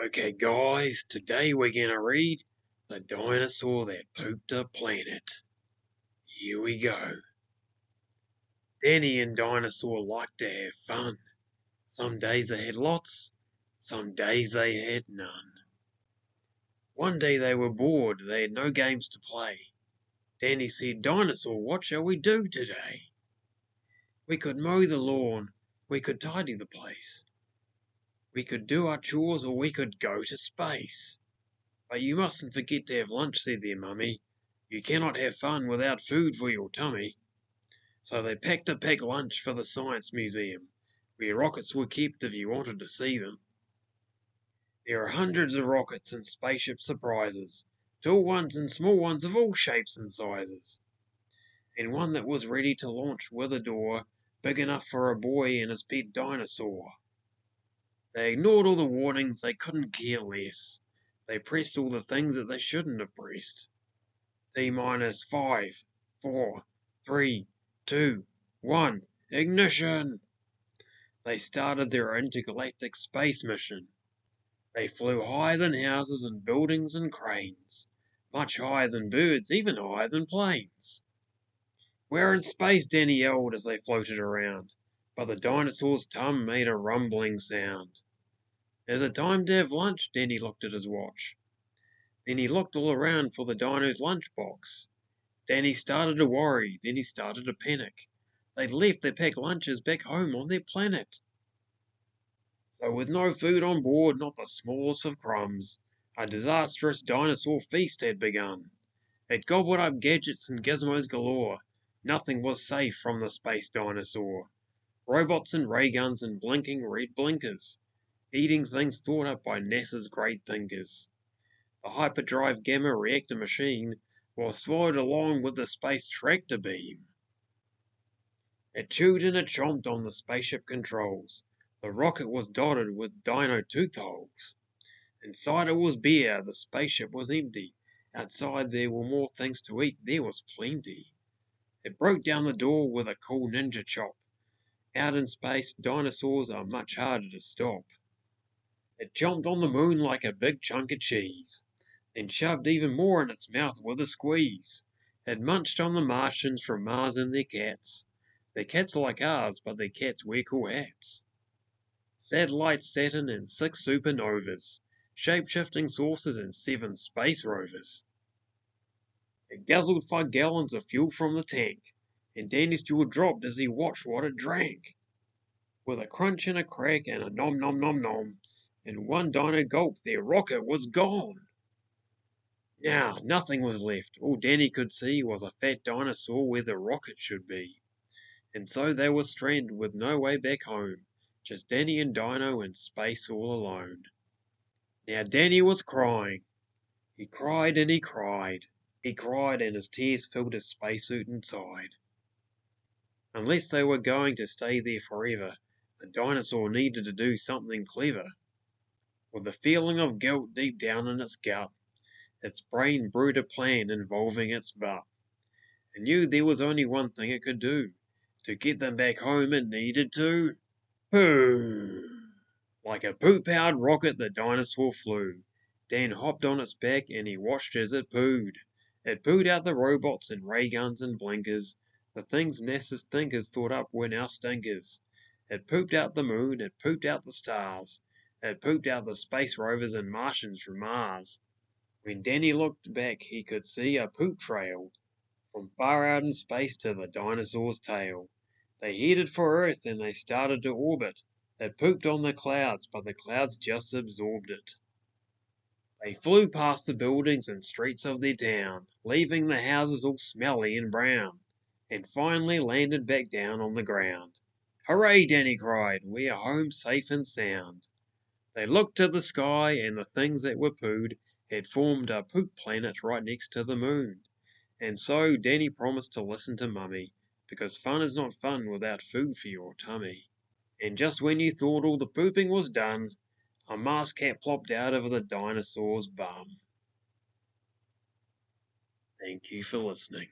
Okay, guys, today we're gonna read The Dinosaur That Pooped a Planet. Here we go. Danny and Dinosaur liked to have fun. Some days they had lots, some days they had none. One day they were bored, they had no games to play. Danny said, Dinosaur, what shall we do today? We could mow the lawn, we could tidy the place. We could do our chores or we could go to space. But you mustn't forget to have lunch, said their mummy. You cannot have fun without food for your tummy. So they packed a packed lunch for the Science Museum, where rockets were kept if you wanted to see them. There are hundreds of rockets and spaceship surprises, tall ones and small ones of all shapes and sizes, and one that was ready to launch with a door big enough for a boy and his pet dinosaur. They ignored all the warnings, they couldn't care less. They pressed all the things that they shouldn't have pressed. T minus 5, 4, 3, 2, 1, ignition! They started their intergalactic space mission. They flew higher than houses and buildings and cranes, much higher than birds, even higher than planes. We're in space, Danny yelled as they floated around, but the dinosaur's tum made a rumbling sound. Is it time to have lunch? Danny looked at his watch. Then he looked all around for the dino's lunchbox. Then he started to worry, then he started to panic. They'd left their packed lunches back home on their planet. So with no food on board, not the smallest of crumbs, a disastrous dinosaur feast had begun. It gobbled up gadgets and gizmos galore. Nothing was safe from the space dinosaur. Robots and ray guns and blinking red blinkers, eating things thought up by NASA's great thinkers. The hyperdrive gamma reactor machine was swallowed along with the space tractor beam. It chewed and it chomped on the spaceship controls. The rocket was dotted with dino tooth holes. Inside it was bare, the spaceship was empty. Outside there were more things to eat, there was plenty. It broke down the door with a cool ninja chop. Out in space, dinosaurs are much harder to stop. It chomped on the moon like a big chunk of cheese, then shoved even more in its mouth with a squeeze. It munched on the Martians from Mars and their cats. Their cats are like ours, but their cats wear cool hats. Satellites, Saturn, and 6 supernovas, shape-shifting saucers and 7 space rovers. It guzzled 5 gallons of fuel from the tank, and Danny's jaw dropped as he watched what it drank. With a crunch and a crack and a nom nom nom nom, in one dino gulp their rocket was gone. Now nothing was left. All Danny could see was a fat dinosaur where the rocket should be. And so they were stranded with no way back home, just Danny and Dino in space all alone. Now Danny was crying. He cried and he cried. He cried and his tears filled his spacesuit inside. Unless they were going to stay there forever, the dinosaur needed to do something clever. With a feeling of guilt deep down in its gut, its brain brewed a plan involving its butt. It knew there was only one thing it could do. To get them back home it needed to poo. Like a poop-powered rocket the dinosaur flew. Dan hopped on its back and he watched as it pooed. It pooed out the robots and ray guns and blinkers. The things NASA's thinkers thought up were now stinkers. It pooped out the moon, it pooped out the stars. It pooped out the space rovers and Martians from Mars. When Danny looked back he could see a poop trail from far out in space to the dinosaur's tail. They headed for Earth and they started to orbit. It pooped on the clouds, but the clouds just absorbed it. They flew past the buildings and streets of their town, leaving the houses all smelly and brown, and finally landed back down on the ground. Hooray, Danny cried, we are home safe and sound. They looked to the sky and the things that were pooed had formed a poop planet right next to the moon. And so Danny promised to listen to Mummy, because fun is not fun without food for your tummy. And just when you thought all the pooping was done, a Mars cat plopped out of the dinosaur's bum. Thank you for listening.